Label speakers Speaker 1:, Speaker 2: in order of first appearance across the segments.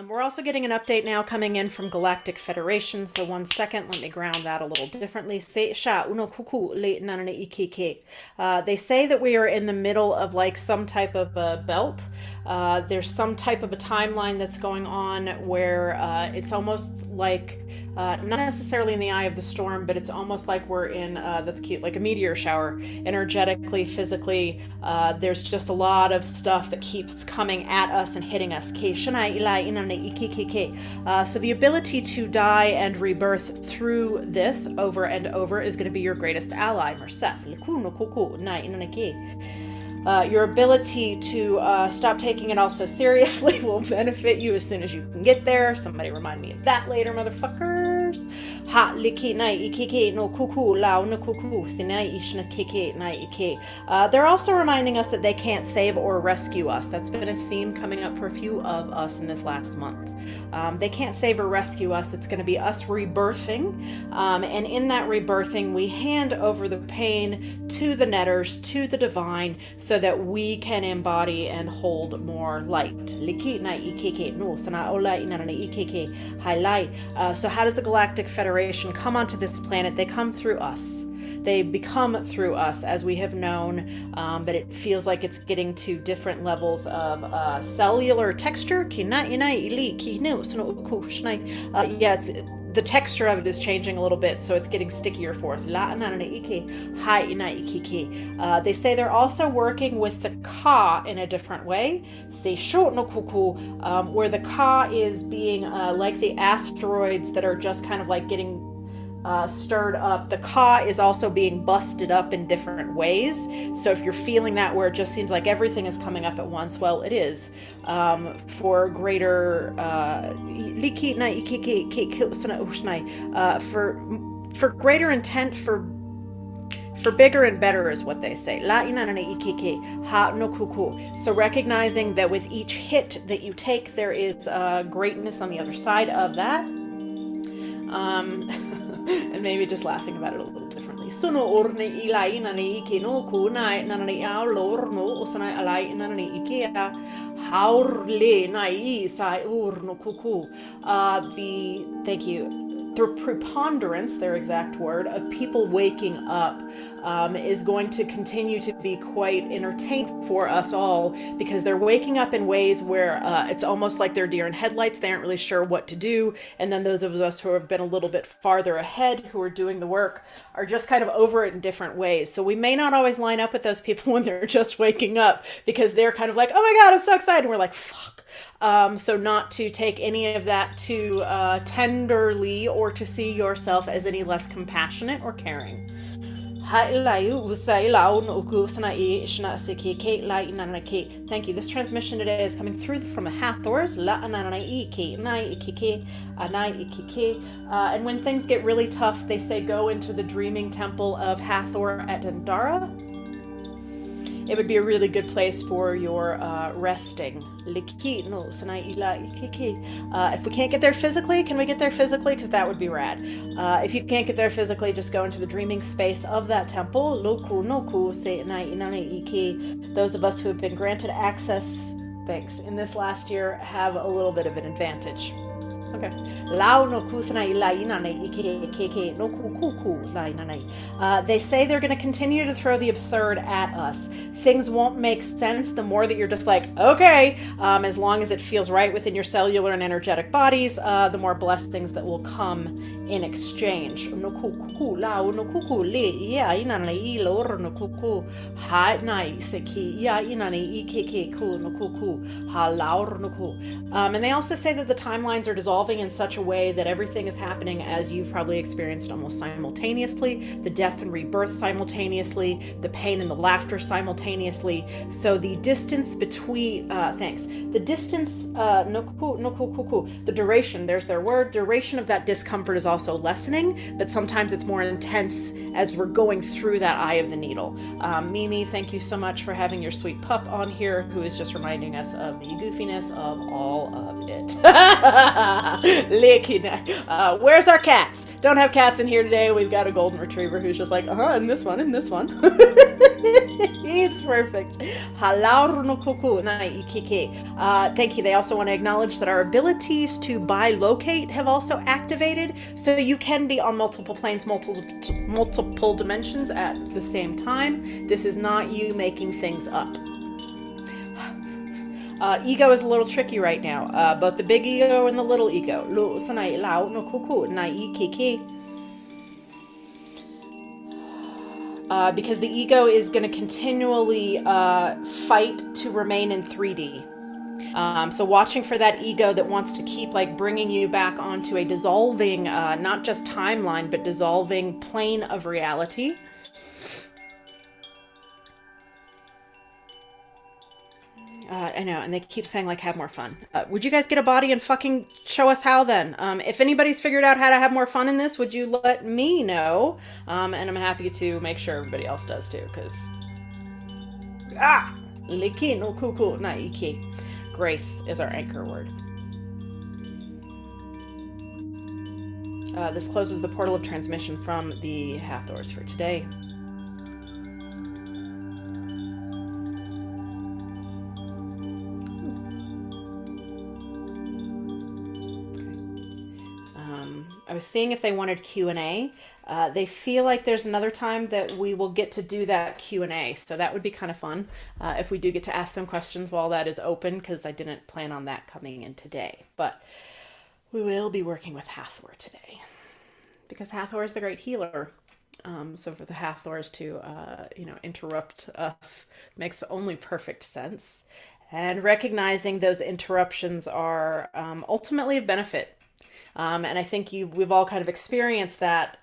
Speaker 1: We're also getting an update now coming in from Galactic Federation. So one second, let me ground that a little differently. They say that we are in the middle of like some type of a belt. There's some type of a timeline that's going on where it's almost like not necessarily in the eye of the storm, but it's almost like we're in that's cute, like a meteor shower, energetically, physically. There's just a lot of stuff that keeps coming at us and hitting us. So the ability to die and rebirth through this over and over is going to be your greatest ally. Your ability to stop taking it all so seriously will benefit you as soon as you can get there. Somebody remind me of that later, motherfuckers. They're also reminding us that they can't save or rescue us. That's been a theme coming up for a few of us in this last month. They can't save or rescue us. It's going to be us rebirthing. And in that rebirthing, we hand over the pain to the netters, to the divine, so that we can embody and hold more light. So how does the Galactic Federation come onto this planet? They come through us. They become through us, as we have known, but it feels like it's getting to different levels of cellular texture. The texture of it is changing a little bit, so it's getting stickier for us. They say they're also working with the Ka in a different way. Where the Ka is being like the asteroids that are just kind of like getting stirred up. The Ka is also being busted up in different ways. So if you're feeling that where it just seems like everything is coming up at once, well, it is for greater for greater intent, for bigger and better is what they say. So recognizing that with each hit that you take, there is greatness on the other side of that. And maybe just laughing about it a little differently. Thank you. The preponderance, their exact word, of people waking up is going to continue to be quite entertaining for us all, because they're waking up in ways where it's almost like they're deer in headlights. They aren't really sure what to do. And then those of us who have been a little bit farther ahead, who are doing the work, are just kind of over it in different ways. So we may not always line up with those people when they're just waking up, because they're kind of like, oh my God, I'm so excited. And we're like, fuck. So not to take any of that too tenderly, or to see yourself as any less compassionate or caring. Thank you. This transmission today is coming through from the Hathors. And when things get really tough, they say go into the dreaming temple of Hathor at Dendara. It would be a really good place for your resting. If we can't get there physically, can we get there physically? Because that would be rad. If you can't get there physically, just go into the dreaming space of that temple. Those of us who have been granted access, thanks, in this last year have a little bit of an advantage. Okay. They say they're going to continue to throw the absurd at us. Things won't make sense the more that you're just like, okay, as long as it feels right within your cellular and energetic bodies, the more blessings that will come in exchange. And they also say that the timelines are dissolving in such a way that everything is happening as you've probably experienced almost simultaneously, the death and rebirth simultaneously, the pain and the laughter simultaneously. So the distance between, the duration, there's their word, duration of that discomfort is also lessening, but sometimes it's more intense as we're going through that eye of the needle. Mimi, thank you so much for having your sweet pup on here, who is just reminding us of the goofiness of all of it. Where's our cats? Don't have cats in here today. We've got a golden retriever who's just like, in this one. It's perfect. Halaru no koku na ikike. Thank you. They also want to acknowledge that our abilities to bilocate have also activated, so you can be on multiple planes, multiple dimensions at the same time. This is not you making things up. Ego is a little tricky right now. Both the big ego and the little ego. Lo sanai lao no koku na ikike. Because the ego is going to continually fight to remain in 3D. So watching for that ego that wants to keep like bringing you back onto a dissolving, not just timeline, but dissolving plane of reality. I know, and they keep saying like have more fun. Would you guys get a body and fucking show us how then? If anybody's figured out how to have more fun in this, would you let me know? And I'm happy to make sure everybody else does too, because Liki no kuku na iki. Grace is our anchor word. This closes the portal of transmission from the Hathors for today. I was seeing if they wanted Q&A. They feel like there's another time that we will get to do that Q&A, so that would be kind of fun if we do get to ask them questions while that is open, because I didn't plan on that coming in today. But we will be working with Hathor today, because Hathor is the great healer. So for the Hathors to, interrupt us makes only perfect sense. And recognizing those interruptions are ultimately a benefit. And I think we've all kind of experienced that.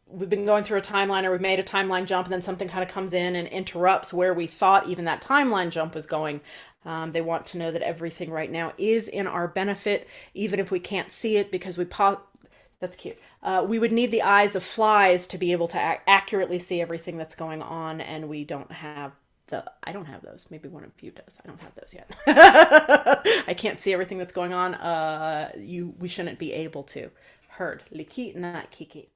Speaker 1: We've been going through a timeline, or we've made a timeline jump, and then something kind of comes in and interrupts where we thought even that timeline jump was going. They want to know that everything right now is in our benefit, even if we can't see it, because that's cute. We would need the eyes of flies to be able to accurately see everything that's going on, and we don't have I don't have those. Maybe one of you does. I don't have those yet. I can't see everything that's going on. We shouldn't be able to. Heard. Liki na kiki.